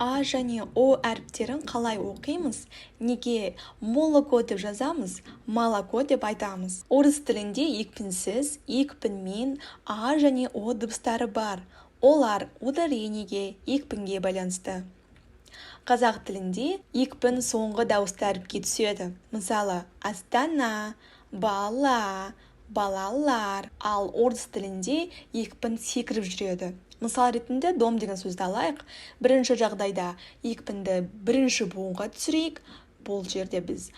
А және О әріптерін қалай оқимыз? Неге молоко деп жазамыз, молоко деп айтамыз? Орыс тілінде екпінсіз, екпінмен А және О дыбыстары бар. Олар ударениеге, екпінге байланысты. Қазақ тілінде екпін соңғы дауысты әріпке түседі. Мысалы, Астана, бала, балалар. Ал орыс тілінде екпін секіріп жүреді. Мысал ретінде дом деген сөзді алайық. Бірінші жағдайда екпінді бірінші буынға түсірейік. Бұл жерде біз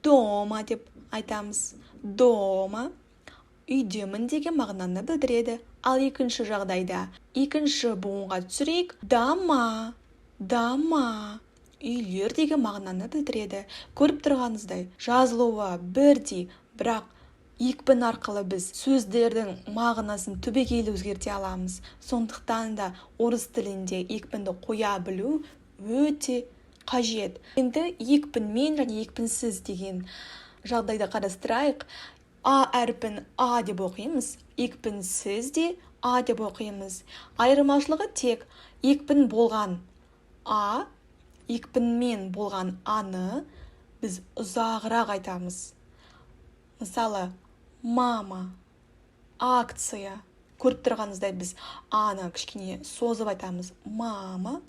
дома деп айтамыз. Дома. Үйдемін деген мағынаны білдіреді. Ал екінші жағдайда екінші буынға түсірейік. Дама. Дама. Үйлер деген мағынаны білдіреді. Көріп тұрғаныңыздай жазылуы бірдей, бірақ екпін арқылы біз сөздердің мағынасын түбегейлі өзгерте аламыз. Сондықтан да орыс тілінде екпінді қоя білу өте қажет. Енді екпінмен және екпінсіз деген жағдайда қарастырайық. А әріпін А деп оқимыз, екпінсіз де А деп оқимыз. Айырмашылығы тек екпін болған А, екпінмен болған Аны біз ұзағырақ айтамыз. Мысалы, мама, акция. Көріп тұрғаныңыздай біз Аны кішкене созып айтамыз. Мама,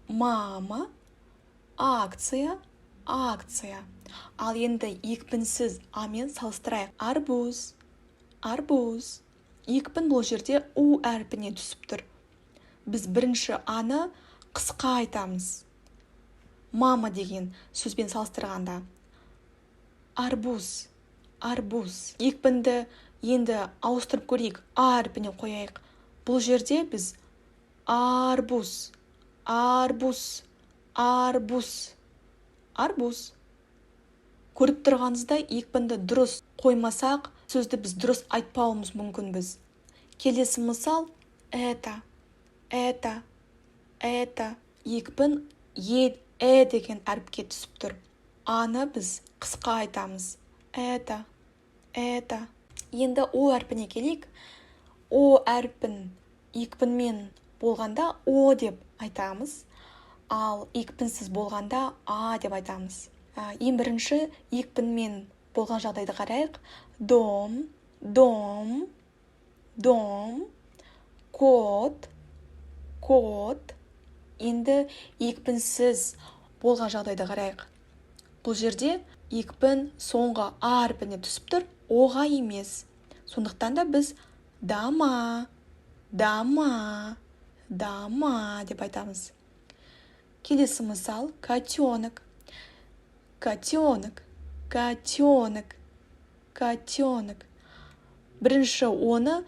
мама, акция, акция. Ал енді екпінсіз Амен салыстырайық. Арбуз, арбуз. Екпін бұл жерде У әрпіне түсіп тұр. Біз бірінші Аны қысқа айтамыз. Мама деген сөзбен салыстырғанда. Арбуз, арбуз. Екпінді енді ауыстырып көрейік. А әрпіне қояйық. Бұл жерде біз арбуз, арбуз, арбуз, арбуз. Көріп тұрғаныңыздай екпінді дұрыс қоймасақ, сөзді біз дұрыс айтпауымыз мүмкін біз. Келесі мысал, это, это. Екпін деген әріпке түсіп тұр. Аны біз қысқа айтамыз. Это. Енді О әрпіне келейік. О әрпін екпінмен болғанда О деп айтамыз. Ал екпінсіз болғанда А деп айтамыз. Ең бірінші екпінмен болған жағдайды қарайық. Дом, дом, дом, кот, кот. Енді екпінсіз болған жағдайды қарайық. Бұл жерде екпін соңғы А әрпіне түсіп тұр, Оға емес. Сондықтан да біз дама, дама, дама деп айтамыз. Келесі мысал, котенок, котенок, котенок, котенок. Бірінші оны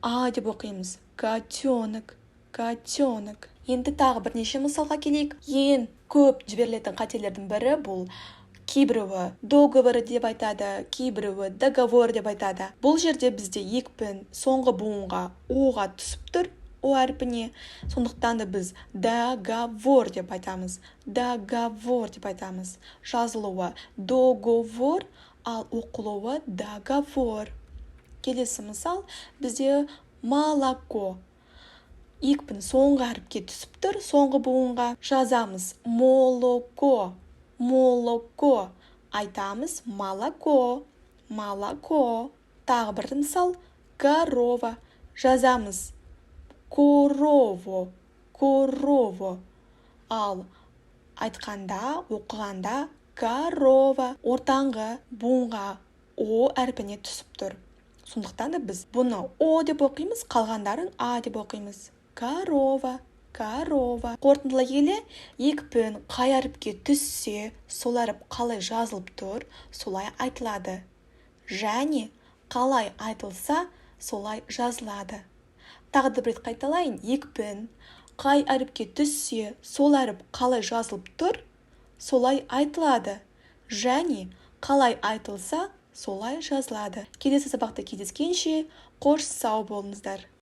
А деп оқимыз. Котенок, котенок. Енді тағы бірнеше мысалға келейік. Ең көп жіберілетін қателердің бірі бұл кейбіреуі договор деп айтады, кейбіреуі договор деп айтады. Бұл жерде бізде екпін соңғы буынға Оға түсіп тұр, О әрпіне. Сондықтан да біз договор деп айтамыз. Договор деп айтамыз. Жазылуы договор, ал оқылуы договор. Келесі мысал, бізде молоко. Екпін соңғы әріпке түсіп тұр, соңғы буынға. Жазамыз молоко, молоко. Айтамыз молоко, молоко. Тағы бір мысал, корова. Жазамыз корово, корово. Ал айтқанда, оқығанда корова. Ортаңғы буынға О әрпіне түсіп тұр. Сондықтан да біз бұны О деп оқимыз, қалғандарын А деп оқимыз. Корова, корова. Қорытындылай келе, екпін қай әріпке түссе, сол әріп қалай жазылып тұр, солай айтылады. Және қалай айтылса, солай жазылады. Тағы да бір рет қайталайын. Екпін қай әріпке түссе, сол әріп қалай жазылып тұр, солай айтылады. Және қалай айтылса, солай жазылады. Келесі сабақта кездескенше, қош сау болыңыздар.